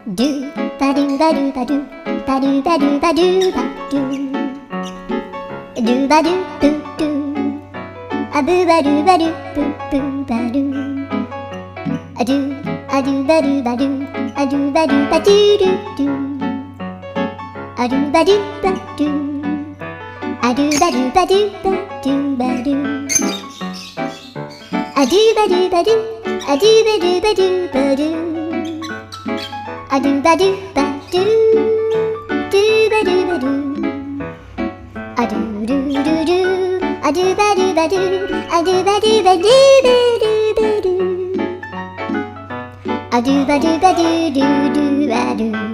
ドゥバドゥバドゥバドゥバドゥバドゥバドゥバドゥドゥバドゥドゥドゥアブバドゥバドゥブブバドゥアドゥアドゥバドゥバドゥアドゥバドゥバドゥドゥドゥアドゥバドゥバドゥアドゥバドゥバドゥバドゥバドゥアドゥバドゥバドゥアドゥバドゥバドゥバドゥアドゥバドゥバドゥドゥバドゥバドゥアドゥドゥドゥドゥアドゥバドゥバドゥアドゥバドゥバドゥバドゥバドゥアドゥバドゥバドゥドゥドゥバドゥ